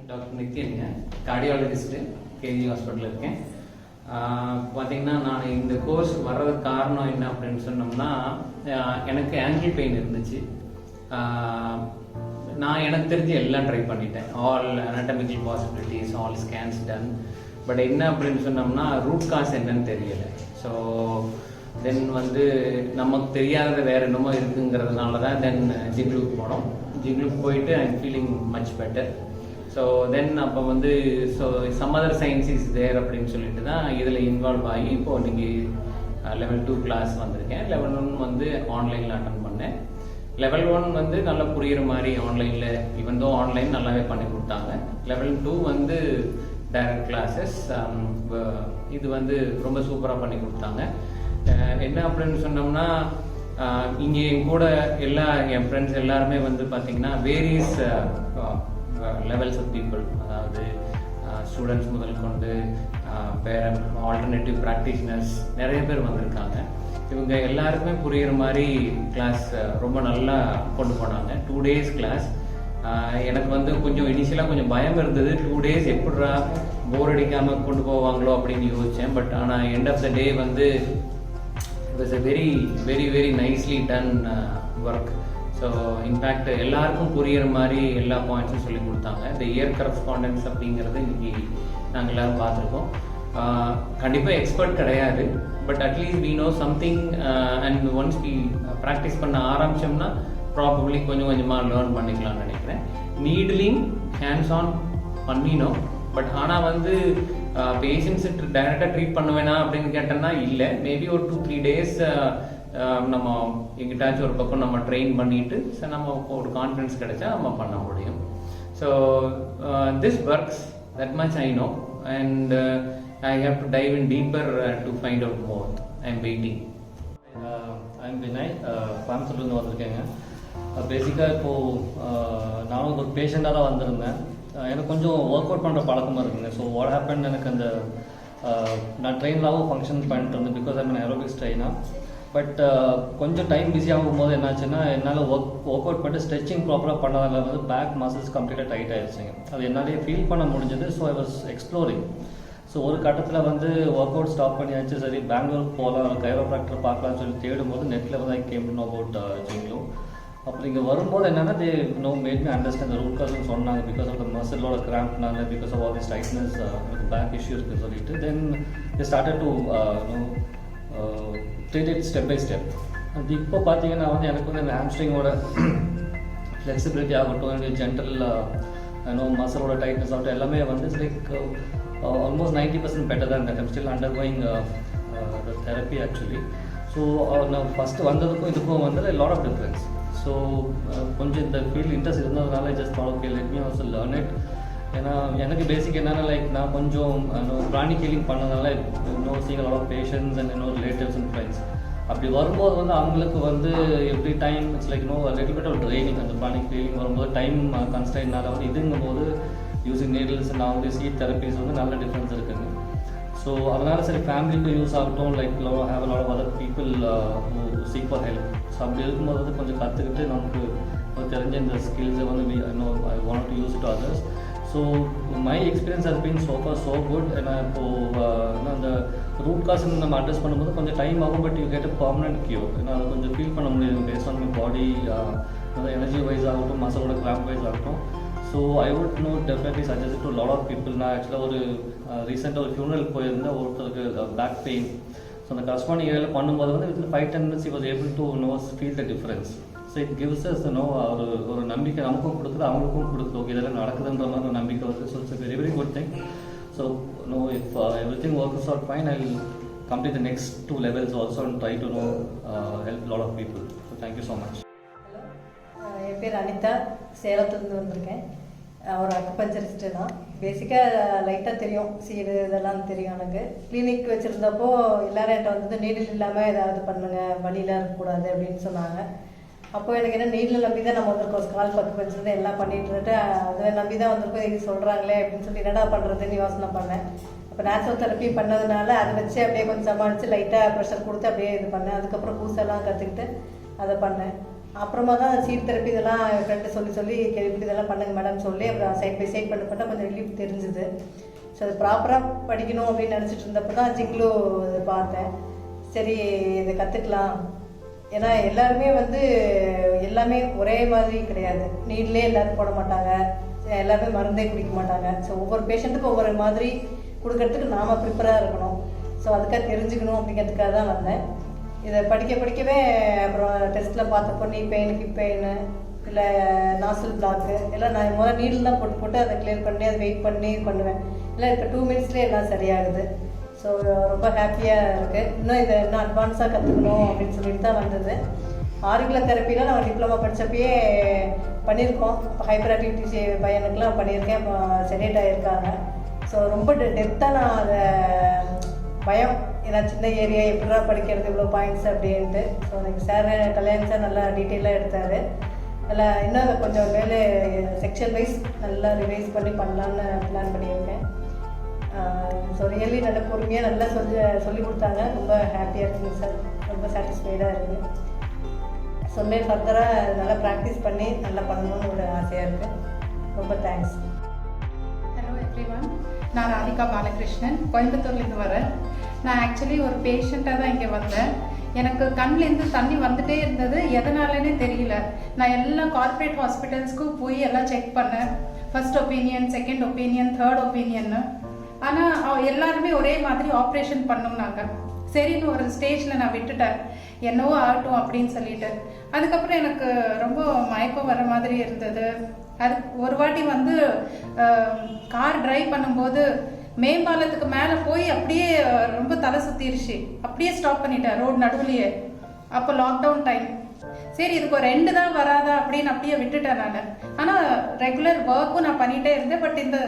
Doctor நித்யனுங்க, cardiologist, KG ஹாஸ்பிட்டலில் இருக்கேன். பார்த்தீங்கன்னா நான் இந்த கோர்ஸ் வர்றதுக்கு காரணம் என்ன அப்படின்னு சொன்னோம்னா, எனக்கு ஆங்கிள் பெயின் இருந்துச்சு. நான் எனக்கு தெரிஞ்சு எல்லாம் ட்ரை பண்ணிட்டேன், all anatomical possibilities, all scans done. But என்ன அப்படின்னு சொன்னோம்னா ரூட் காஸ் என்னன்னு தெரியலை. ஸோ தென் நமக்கு தெரியாதது வேறு என்னமோ இருக்குங்கிறதுனால தான் தென் ஜிங்லூக்கு போனோம். ஜிங்லூக்கு போயிட்டு I am feeling much better. So then அப்போ so some other science is there அப்படின்னு சொல்லிட்டு தான் இதில் இன்வால்வ் ஆகி இப்போது நீங்கள் லெவல் 2 கிளாஸ் வந்திருக்கேன். லெவல் 1 ஆன்லைனில் அட்டன் பண்ணேன். லெவல் 1 நல்லா புரிகிற மாதிரி ஆன்லைனில் ஈவன் தோ ஆன்லைன் நல்லாவே பண்ணி கொடுத்தாங்க. லெவல் 2 டைரக்ட் கிளாஸஸ், இது ரொம்ப சூப்பராக பண்ணி கொடுத்தாங்க. என்ன அப்படின்னு சொன்னோம்னா, இங்கே என் கூட என் ஃப்ரெண்ட்ஸ் எல்லாருமே பார்த்தீங்கன்னா வேரியஸ் லெவல்ஸ் ஆஃப் பீப்புள், அதாவது ஸ்டூடெண்ட்ஸ் முதல் கொண்டு வேற ஆல்டர்னேட்டிவ் ப்ராக்டிஷனர்ஸ் நிறைய பேர் வந்திருக்காங்க. இவங்க எல்லாருக்குமே புரிகிற மாதிரி கிளாஸ் ரொம்ப நல்லா கொண்டு போனாங்க. 2 days கிளாஸ். எனக்கு கொஞ்சம் இனிஷியலாக கொஞ்சம் பயம் இருந்தது, 2 days எப்படா போர் அடிக்காமல் கொண்டு போவாங்களோ அப்படின்னு யோசித்தேன். பட் ஆனால் end of the day it was a very very very nicely done work. So in fact எல்லாருக்கும் புரிகிற மாதிரி எல்லா பாயிண்ட்ஸும் சொல்லி கொடுத்தாங்க. இந்த இயர் கரஸ்பாண்டன்ஸ் அப்படிங்கிறது இன்னைக்கு நாங்கள் எல்லோரும் பார்த்துருக்கோம். கண்டிப்பாக எக்ஸ்பர்ட் கிடையாது, but at least we know something. And once we practice பண்ண ஆரம்பித்தோம்னா ப்ராபப்ளி கொஞ்சம் கொஞ்சமாக லேர்ன் பண்ணிக்கலாம்னு நினைக்கிறேன். நீட்லிங் ஹேண்ட்ஸ் ஆன் பண்ணினோம். பட் ஆனால் பேஷண்ட்ஸு டைரெக்டாக ட்ரீட் பண்ணுவேனா அப்படின்னு கேட்டோன்னா இல்லை. மேபி ஒரு 2-3 days நம்ம எங்கிட்டாச்சும் ஒரு பக்கம் நம்ம ட்ரெயின் பண்ணிட்டு நம்ம ஒரு கான்ஃபிடன்ஸ் கிடைச்சா நம்ம பண்ண முடியும். So this works that much I know, and I have to dive in deeper to find out more. I am waiting. I am Vinay, கோயம்புத்தூர்லேருந்து வந்திருக்கேங்க. பேசிக்காக இப்போது நானும் ஒரு பேஷண்ட்டாக தான் வந்திருந்தேன். எனக்கு கொஞ்சம் ஒர்க் அவுட் பண்ணுற பழக்கமாக இருக்குங்க. ஸோ வாட் ஹேப்பன், எனக்கு அந்த நான் ட்ரெயின்லாகவும் ஃபங்க்ஷன் பண்ணிட்டு இருந்தேன் பிகாஸ் ஐ மீன் ஏரோபிக்ஸ் ட்ரெயினாக. பட் கொஞ்சம் டைம் பிஸி ஆகும்போது என்னாச்சுன்னா, என்னால் ஒர்க் அவுட் பண்ணிட்டு ஸ்ட்ரெச்சிங் ப்ராப்பராக பண்ணதால் பேக் மசில்ஸ் கம்ப்ளீட்டாக டைட் ஆகிடுச்சிங்க. அது என்னாலே ஃபீல் பண்ண முடிஞ்சது. So I was exploring. So ஒரு கட்டத்தில் ஒர்க் அவுட் ஸ்டாப் பண்ணியாச்சு. சரி, பெங்களூருக்கு போகலாம், கைரோப்ராக்டர் பார்க்கலாம்னு சொல்லி தேடும்போது நெட்டில் I came to know about ஜிங்லூ. அப்புறம் இங்கே வரும்போது என்னென்னா, they made me understand root காஸ்ன்னு சொன்னாங்க. பிகாஸ் ஆஃப் த மசிலோட கிராம்ப்னால, because of all the tightness, எனக்கு பேக் இஷ்யூ இருக்குன்னு சொல்லிட்டு then they started to treat it step by step. அது இப்போ பார்த்தீங்கன்னா எனக்கு இந்த ஹாம்ஸ்ட்ரிங்கோட ஃப்ளெக்சிபிலிட்டி ஆகட்டும், எனக்கு ஜென்டல் மசிலோட டைட்னஸ் ஆகட்டும், எல்லாமே லைக் ஆல்மோஸ்ட் 90% பெட்டர் தான். I'm still under going the therapy actually. So நான் ஃபஸ்ட்டு வந்ததுக்கும் இதுக்கும் லாட் ஆஃப் டிஃப்ரென்ஸ். ஸோ கொஞ்சம் இந்த ஃபீல்டு இன்ட்ரெஸ்ட் இருந்ததுனால just okay let me also learn it. ஏன்னா எனக்கு பேசிக் என்னென்னா, லைக் நான் கொஞ்சம் ப்ராணி ஹீலிங் பண்ணதுனால seeing lot of patients and relatives and friends. அப்படி வரும்போது அவங்களுக்கு every time it's like little bit of training. அந்த ப்ராணி ஹீலிங் வரும்போது டைம் கன்ஸ்டன்ட்னால இதுங்கும் போது யூஸிங் நீடில்ஸ் நான் சீட் தெரப்பிஸ் நல்ல டிஃப்ரென்ஸ் இருக்குங்க. ஸோ அதனால் சரி, ஃபேமிலிக்கு யூஸ் ஆகட்டும், like have lot of other people who seek for help. So அப்படி இருக்கும்போது கொஞ்சம் கற்றுக்கிட்டு நமக்கு தெரிஞ்ச இந்த ஸ்கில்ஸை I want to use to others. So my experience has been so far so good. ஏன்னா இப்போது அந்த ரூட் காஸ் நம்ம அட்ரஸ் பண்ணும்போது கொஞ்சம் டைம் ஆகும், but you get a permanent cure. ஏன்னா அதை கொஞ்சம் ஃபீல் பண்ண முடியும் based on my body, energy wise ஆகட்டும், மசிலோட கிராம்ப் வைஸ் ஆகட்டும். So I would definitely suggest to lot of people. நான் ஆக்சுவலாக ஒரு ரீசெண்டாக ஒரு ஃபியூனரல் போயிருந்தேன், ஒருத்தருக்கு பேக் பெயின். ஸோ அந்த கரஸ்பாண்டிங் ஏரியாவில் பண்ணும்போது within 5-10 minutes he was able to feel the difference. So it gives us ஒரு நம்பிக்கை நமக்கும் கொடுக்குது, அவங்களுக்கும் கொடுக்குது. ஓகே, இதெல்லாம் நடக்குதுன்ற மாதிரி ஒரு நம்பிக்கை வருது. So it's very very good thing. So if everything works out fine, I will complete the next 2 levels also and try to help lot of people. So thank you so much. Hello, என் பேர் அனிதா, சேலத்துலேருந்து வந்திருக்கேன். ஒரு அக்குபஞ்சரிஸ்ட்டு தான். பேசிக்காக லைட்டாக தெரியும், seed இதெல்லாம் தெரியும். எனக்கு கிளினிக் வச்சுருந்தப்போ எல்லோரும் என்கிட்ட நீடில் இல்லாமல் ஏதாவது பண்ணுங்க, வலியெலாம் இருக்கக்கூடாது அப்படின்னு சொன்னாங்க. அப்போ எனக்கு என்ன, நீடில் நம்பி தான் நம்ம வந்திருக்கோம். ஸ்கால் அக்குபஞ்சர் எல்லாம் பண்ணிட்டு இருந்துட்டு அதை நம்பி தான் வந்திருக்கோம். இது சொல்கிறாங்களே அப்படின்னு சொல்லி என்னடா பண்ணுறதுன்னு யோசனை பண்ணேன். அப்போ நேச்சுரல் தெரப்பி பண்ணதுனால அதை வச்சு அப்படியே கொஞ்சம் சமாளித்து லைட்டாக ப்ரெஷர் கொடுத்து அப்படியே இது பண்ணேன். அதுக்கப்புறம் பூசெல்லாம் கற்றுக்கிட்டு அதை பண்ணேன். அப்புறமா தான் சீட் தெரப்பி இதெல்லாம் ஃப்ரெண்டு சொல்லி கேள்வி இதெல்லாம் பண்ணுங்க மேடம் சொல்லி அப்புறம் சைட் பை சைட் பண்ண கொஞ்சம் ரிலீஃப் தெரிஞ்சுது. ஸோ அது ப்ராப்பராக படிக்கணும் அப்படின்னு நினச்சிட்டு இருந்தப்போ தான் ஜிங்லோ இது பார்த்தேன். சரி இதை கற்றுக்கலாம். ஏன்னா எல்லாருமே எல்லாமே ஒரே மாதிரி கிடையாது. நீட்லேயே எல்லோரும் போட மாட்டாங்க, எல்லாருமே மருந்தே குடிக்க மாட்டாங்க. ஸோ ஒவ்வொரு பேஷண்ட்டுக்கும் ஒவ்வொரு மாதிரி கொடுக்கறதுக்கு நாம் ப்ரிப்பராக இருக்கணும். ஸோ அதுக்காக தெரிஞ்சுக்கணும் அப்படிங்கிறதுக்காக தான் வந்தேன். இதை படிக்கவே அப்புறம் டெஸ்ட்டில் பார்த்தப்போ நீ பெயின் ஹிப் பெயின் இல்லை நாசல் பிளாக்கு எல்லாம் நான் முதல்ல நீடில் தான் போட்டு அதை கிளியர் பண்ணி அதை வெயிட் பண்ணி பண்ணுவேன். இல்லை இப்போ 2 மினிட்ஸ்லேயே எல்லாம் சரியாகுது. ஸோ ரொம்ப ஹாப்பியாக இருக்குது. இன்னும் அட்வான்ஸாக கற்றுக்கணும் அப்படின்னு சொல்லிட்டு தான் வந்தது. ஆர்குலர் தெரப்பிலாம் நம்ம டிப்ளமா படித்தப்பயே பண்ணியிருக்கோம். இப்போ ஹைப்பர் ஆக்டிவிட்டி பையனுக்கெலாம் பண்ணியிருக்கேன். இப்போ செலேட் ஆகியிருக்காங்க. ஸோ ரொம்ப டெப்த்தாக நான் அதை பயம், ஏன்னா சின்ன ஏரியா எப்படிடா படிக்கிறது இவ்வளோ பாயிண்ட்ஸ் அப்படின்ட்டு. ஸோ எனக்கு சார் கல்யாண் சார் நல்லா டீட்டெயிலாக எடுத்தார். நல்லா இன்னும் கொஞ்சம் மேலே செக்ஷன் வைஸ் நல்லா ரிவைஸ் பண்ணி பண்ணலான்னு பிளான் பண்ணியிருக்கேன். ஸோ ரியலி நல்ல பொறுமையாக நல்லா சொல்லி கொடுத்தாங்க. ரொம்ப ஹாப்பியாக இருக்குங்க சார். ரொம்ப சாட்டிஸ்ஃபைடாக இருக்குது. சொன்னேன் ஃபர்தராக நல்லா ப்ராக்டிஸ் பண்ணி நல்லா பண்ணணும்னு ஒரு ஆசையாக இருக்குது. ரொம்ப தேங்க்ஸ். ஹலோ எவ்ரிவன், நான் ராதிகா பாலகிருஷ்ணன், கோயம்புத்தூர்லேருந்து வரேன். நான் ஆக்சுவலி ஒரு பேஷண்ட்டாக தான் இங்கே வந்தேன். எனக்கு கண்ணிலேருந்து தண்ணி வந்துட்டே இருந்தது, எதனாலனே தெரியல. நான் எல்லா கார்ப்பரேட் ஹாஸ்பிட்டல்ஸ்க்கும் போய் எல்லாம் செக் பண்ணேன். First opinion, second opinion, third opinion. ஆனால் எல்லாருமே ஒரே மாதிரி ஆப்ரேஷன் பண்ணோம்னாங்க. சரின்னு ஒரு ஸ்டேஜில் நான் விட்டுட்டேன், என்னவோ ஆகட்டும் அப்படின்னு சொல்லிட்டு. அதுக்கப்புறம் எனக்கு ரொம்ப மயக்கம் வர மாதிரி இருந்தது. அது ஒரு வாட்டி கார் டிரைவ் பண்ணும்போது மேம்பாலத்துக்கு மேலே போய் அப்படியே ரொம்ப தலை சுற்றிருச்சு. அப்படியே ஸ்டாப் பண்ணிட்டேன் ரோடு நடுவுலையே. அப்போ லாக்டவுன் டைம். சரி இதுக்கு ஒரு 2 தான் வராதா அப்படின்னு அப்படியே விட்டுட்டேன் நான். ஆனால் ரெகுலர் ஒர்க்கும் நான் பண்ணிகிட்டே இருந்தேன். பட் இந்த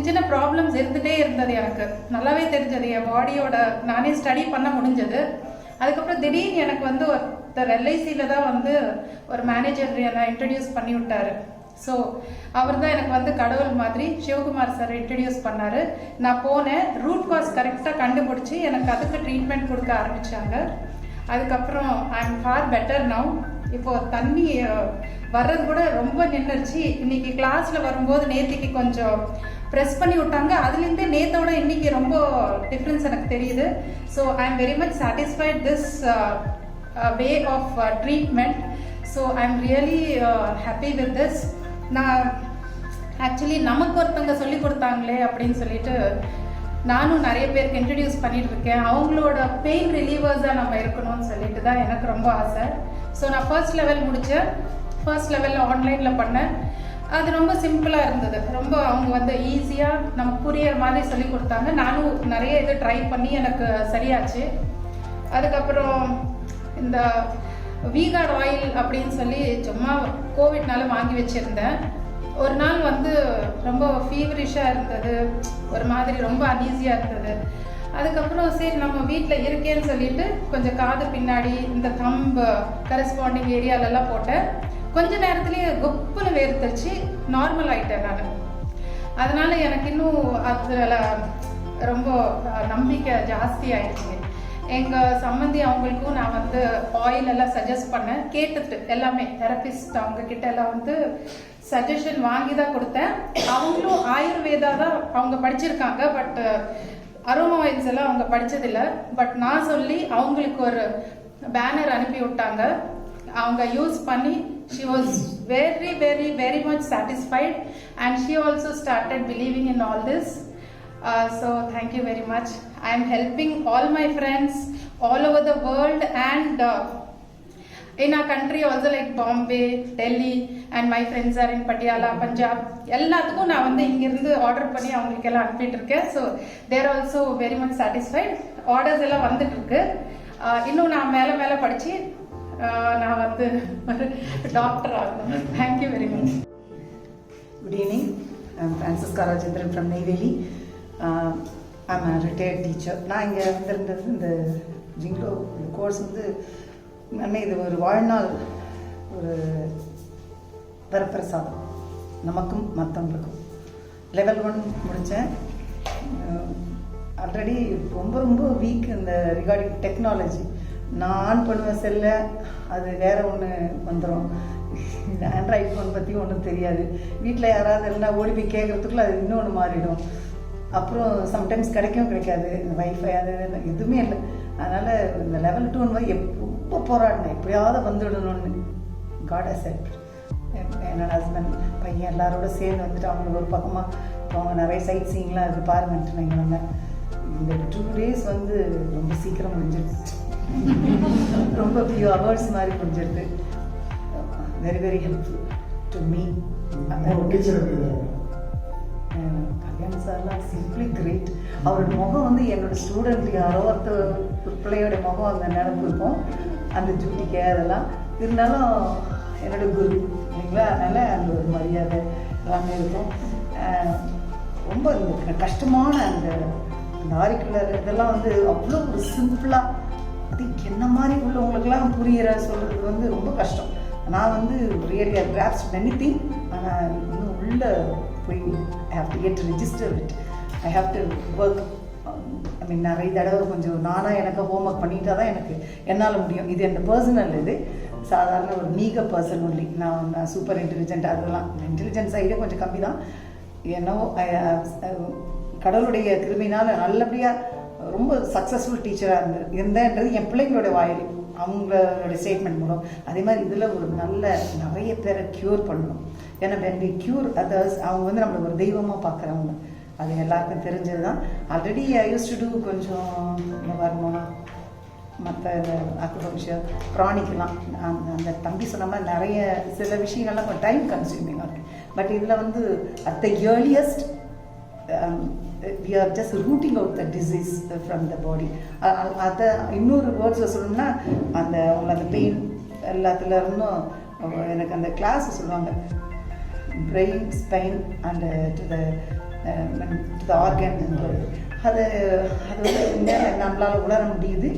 சின்ன ப்ராப்ளம்ஸ் இருந்துகிட்டே இருந்தது. எனக்கு நல்லாவே தெரிஞ்சது என் பாடியோட. நானே ஸ்டடி பண்ண முடிஞ்சது. அதுக்கப்புறம் திடீர்னு எனக்கு ஒருத்தர் LICயில் தான் ஒரு மேனேஜர் என்னை இன்ட்ரடியூஸ் பண்ணி விட்டார். ஸோ அவர் தான் எனக்கு கடவுள் மாதிரி. சிவகுமார் சார் இன்ட்ரடியூஸ் பண்ணார். நான் போனேன், ரூட் காஸ் கரெக்டாக கண்டுபிடிச்சி எனக்கு அதுக்கு ட்ரீட்மெண்ட் கொடுக்க ஆரம்பித்தாங்க. அதுக்கப்புறம் I am for better now. இப்போது தண்ணி வர்றது கூட ரொம்ப நின்றுச்சு. இன்னைக்கு கிளாஸில் வரும்போது நேற்றுக்கு கொஞ்சம் ப்ரெஸ் பண்ணி விட்டாங்க. அதுலேருந்தே நேற்றோட இன்னைக்கு ரொம்ப டிஃப்ரென்ஸ் எனக்கு தெரியுது. So I am very much satisfied this way of treatment. So I am really happy with this. நான் ஆக்சுவலி நமக்கு ஒருத்தவங்க சொல்லி கொடுத்தாங்களே அப்படின்னு சொல்லிட்டு நானும் நிறைய பேருக்கு இன்ட்ரடியூஸ் பண்ணிட்டு இருக்கேன். அவங்களோட பெயின் ரிலீவர்ஸாக நம்ம இருக்கணும்னு சொல்லிட்டு தான் எனக்கு ரொம்ப ஆசை. ஸோ நான் ஃபர்ஸ்ட் லெவல் முடித்தேன். ஃபர்ஸ்ட் லெவலில் ஆன்லைனில் பண்ணேன். அது ரொம்ப சிம்பிளாக இருந்தது. ரொம்ப அவங்க ஈஸியாக நமக்கு புரியிற மாதிரி சொல்லி கொடுத்தாங்க. நானும் நிறைய இது ட்ரை பண்ணி எனக்கு சரியாச்சு. அதுக்கப்புறம் இந்த வீகார்ட் ஆயில் அப்படின்னு சொல்லி சும்மா கோவிட்னால வாங்கி வச்சுருந்தேன். ஒரு நாள் ரொம்ப ஃபீவரிஷாக இருந்தது, ஒரு மாதிரி ரொம்ப அன்ஈஸியாக இருந்தது. அதுக்கப்புறம் சரி நம்ம வீட்டில் இருக்கேன்னு சொல்லிட்டு கொஞ்சம் காது பின்னாடி இந்த தம்ப் கரஸ்பாண்டிங் ஏரியாலெல்லாம் போட்டேன். கொஞ்ச நேரத்துலேயே குப்புன்னு வேர்த்துச்சு, நார்மல் ஆகிட்டேன் நான். அதனால் எனக்கு இன்னும் அதில் ரொம்ப நம்பிக்கை ஜாஸ்தி ஆயிடுச்சு. எங்கள் சம்மந்தி அவங்களுக்கும் நான் ஆயில் எல்லாம் சஜஸ்ட் பண்ணேன். கேட்டுட்டு எல்லாமே தெரபிஸ்ட் அவங்கக்கிட்ட எல்லாம் சஜஷன் வாங்கி தான் கொடுத்தேன். அவங்களும் ஆயுர்வேதா தான் அவங்க படிச்சிருக்காங்க. பட் அரோமா ஆயில்ஸ் எல்லாம் அவங்க படித்ததில்லை. பட் நான் சொல்லி அவங்களுக்கு ஒரு பேனர் அனுப்பி விட்டாங்க. அவங்க யூஸ் பண்ணி she was very very very much satisfied and she also started believing in all this. So thank you very much. I am helping all my friends all over the world and in our country also, like Bombay, Delhi, and my friends are in Patiala, Punjab. எல்லாத்துக்கும் நான் இங்கிருந்து order பண்ணி அவங்களுக்கு எல்லாம் அனுப்பிட்டு இருக்கேன். So there also very much satisfied. Orders எல்லாம் வந்துட்டு இருக்கு. இன்னும் நான் மேலே படித்து நான் ஒரு டாக்டர் ஆகணும். Thank you very much. Good evening. I'm Francisca Rajendran from Neyveli. I'm a retired teacher. நான் இங்கே வந்திருந்தது இந்த ஜிங்லோ கோர்ஸ் இது ஒரு வாழ்நாள் ஒரு வரப்பிரசாதம் நமக்கும் மற்றவங்களுக்கும். லெவல் 1 முடித்தேன். ஆல்ரெடி ரொம்ப வீக் இந்த ரிகார்டிங் டெக்னாலஜி. நான் ஆன் பண்ணுவேன் செல்ல, அது வேற ஒன்று வந்துடும். இந்த ஆண்ட்ராய்ட் ஃபோன் பற்றி ஒன்றும் தெரியாது. வீட்டில் யாராவது இருந்தால் ஓடி போய் கேட்குறதுக்குள்ள அது இன்னொன்று மாறிடும். அப்புறம் சம்டைம்ஸ் கிடைக்காது. இந்த வைஃபை அது எதுவுமே இல்லை. அதனால் இந்த லெவல் 2 போய் ரொம்ப போராடினேன், எப்படியாவது வந்துடணும்னு. God has helped. என்னோட ஹஸ்பண்ட் பையன் எல்லாரோட சேர்ந்து வந்துட்டு அவங்களுக்கு ஒரு பக்கமாக அவங்க நிறைய சைட் சீயிங்லாம் அது பாருங்கன்ட்டு நீங்கள் வந்தேன். இந்த 2 days வந்து ரொம்ப சீக்கிரம் முடிஞ்சிருச்சு. ரொம்ப ஃபியூ ஹவர்ஸ் மாதிரி முடிஞ்சிருது. Very very helpful to me. Kalyan சார்லாம் சிம்பிளி கிரேட். அவரோட முகம் வந்து என்னோட ஸ்டூடெண்ட் யாரோ ஒருத்தர் பிள்ளையோட முகம் அந்த நினப்பு இருக்கும், அந்த டியூட்டிக்கு அதெல்லாம் இருந்தாலும் என்னோட குரு இல்லைங்களா, அதனால் அந்த ஒரு மரியாதை எல்லாமே இருக்கும். ரொம்ப இந்த கஷ்டமான அந்த ஆரிக்குலர் இதெல்லாம் வந்து அவ்வளோ ஒரு சிம்பிளாக அது என்ன மாதிரி உள்ளவங்களுக்கெல்லாம் புரிகிற சொல்கிறதுக்கு வந்து ரொம்ப கஷ்டம். நான் வந்து really I grasp many thing. ஆனால் இன்னும் உள்ள போய் I have to get register it. I have to work. I mean நிறைய தடவை கொஞ்சம் நானாக எனக்கு ஹோம்ஒர்க் பண்ணிட்டா தான் எனக்கு என்னால் முடியும். இது என்னோட பர்சனல், இது சாதாரண ஒரு மீக பர்சன் ஒன்லி. நான் சூப்பர் இன்டெலிஜென்ட் அதெல்லாம் இன்டெலிஜென்ஸ் சைடே கொஞ்சம் கம்மி தான். என்னவோ கடவுளுடைய கிருமினால் நல்லபடியாக ரொம்ப சக்ஸஸ்ஃபுல் டீச்சராக இருந்தேன்றது என் பிள்ளைங்களோட வாயில் அவங்களோட ஸ்டேட்மெண்ட் மூலம். அதே மாதிரி இதில் ஒரு நிறைய பேரை க்யூர் பண்ணணும். ஏன்னா when we cure others, அவங்க வந்து நம்மளை ஒரு தெய்வமாக பார்க்குறவங்க, அது எல்லாருக்கும் தெரிஞ்சது தான். Already I use to do கொஞ்சம் இந்த வரணும் மற்ற இந்த அக்குபங்க்சர் ப்ராணிக்கெல்லாம் அந்த தம்பி சொன்ன மாதிரி நிறைய சில விஷயங்கள்லாம் கொஞ்சம் டைம் கன்சியூமிங்காக இருக்குது. பட் இதில் வந்து at the earliest we are just rooting out the disease from the body. அதை இன்னொரு வேர்ட்ஸில் சொல்லணும்னா அந்த பெயின் எல்லாத்துல இருந்தும் எனக்கு அந்த கிளாஸ் சொல்லுவாங்க, brain spine and to the organ. அது வந்து நம்மளால் உணர முடியுது.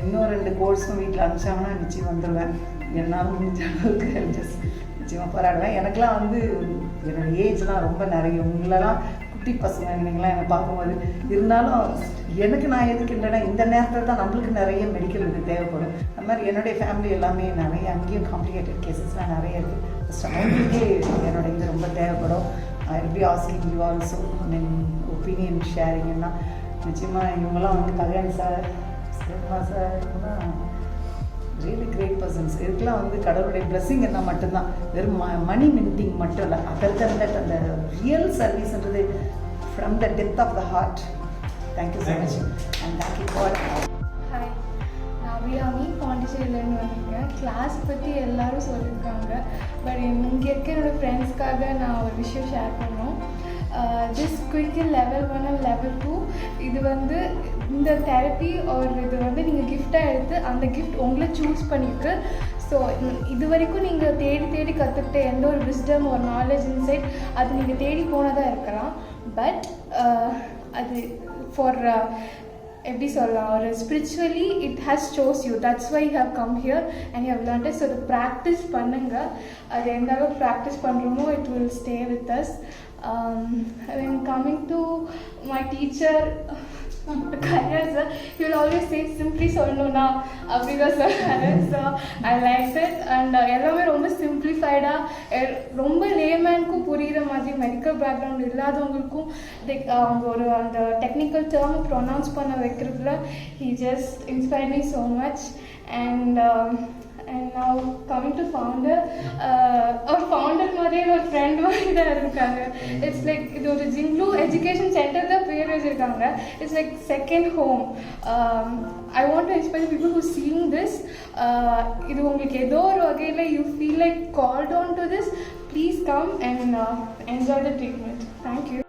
இன்னும் 2 கோர்ஸும் வீட்டில் அனுப்பிச்சாங்கன்னா நிச்சயம் வந்துடுவேன். என்னால் முடிஞ்ச அளவுக்கு ஜஸ்ட் நிச்சயமாக போராடுவேன். எனக்கெலாம் வந்து என்னோடய ஏஜ்லாம் ரொம்ப நிறைய, உங்களெல்லாம் குட்டி பசங்க நீங்களாம் என்னை பார்க்கும்போது இருந்தாலும் எனக்கு நான் எதுக்குன்றேன்னா இந்த நேரத்தில் தான் நம்மளுக்கு நிறைய மெடிக்கல் இது தேவைப்படும். அது மாதிரி என்னுடைய ஃபேமிலி எல்லாமே நிறைய அங்கேயும் காம்ப்ளிகேட்டட் கேசஸ்லாம் நிறைய இருக்குது. ஃபஸ்ட் அவங்களுக்கே என்னோட இது ரொம்ப தேவைப்படும். I will be asking you also mean opinion ஷேரிங்கன்னா நிச்சயமாக இவங்கெல்லாம் வந்து Kalyan sir sir really great persons. இதுக்கெல்லாம் வந்து கடவுளுடைய பிளெஸிங் என்ன மட்டும்தான், வெறும் மணி மின்டிங் மட்டும் இல்லை. அதர் தன் தட் அந்த ரியல் சர்வீஸ்ன்றது from the depth of the heart. Thank you so much and thank you for. Hi, நான் அபிராமி பாண்டிச்சேரியிலேருந்து வந்திருக்கேன். கிளாஸ் பற்றி எல்லாரும் சொல்லியிருக்காங்க. பட் இங்கே இருக்க என்னோடய ஃப்ரெண்ட்ஸ்க்காக நான் ஒரு விஷயம் ஷேர் பண்ணோம். திஸ் குயிக்கில் லெவல் 1 அண்ட் லெவல் 2 இது வந்து இந்த தெரப்பி ஒரு இது வந்து நீங்கள் கிஃப்டாக எடுத்து அந்த கிஃப்ட் உங்களை சூஸ் பண்ணியிருக்கு. ஸோ இது வரைக்கும் நீங்கள் தேடி கற்றுக்கிட்ட எந்த ஒரு விஸ்டம் ஒரு நாலேஜ் இன்சைட் அது நீங்கள் தேடி போனதாக இருக்கலாம். பட் அது ஃபார் எப்படி சொல்லலாம், ஒரு spiritually it has chose you. That's why you have come here and you have learnt it. So அது ப்ராக்டிஸ் பண்ணுங்கள். அது எந்த அளவுக்கு ப்ராக்டிஸ் பண்ணுறோமோ it will stay with us. When coming to my teacher, Kalyan sir, he will always say simply solnuna apdiga sir. So I liked it and ellame romba simplified romba layman ku purira madri medical background illadavungalkum avanga oru and technical term pronounce panna vekkradhula he just inspired me so much. And now coming to founder, our founder மாதிரியே ஒரு friend மாதிரி தான் இருக்காங்க. It's like இது ஒரு ஜிங்லு education centre தான் பேர் வச்சுருக்காங்க. It's like second home. I want to inspire people who seeing this. இது உங்களுக்கு ஏதோ ஒரு வகையில் you feel like called on to this, please come and enjoy the treatment. Thank you.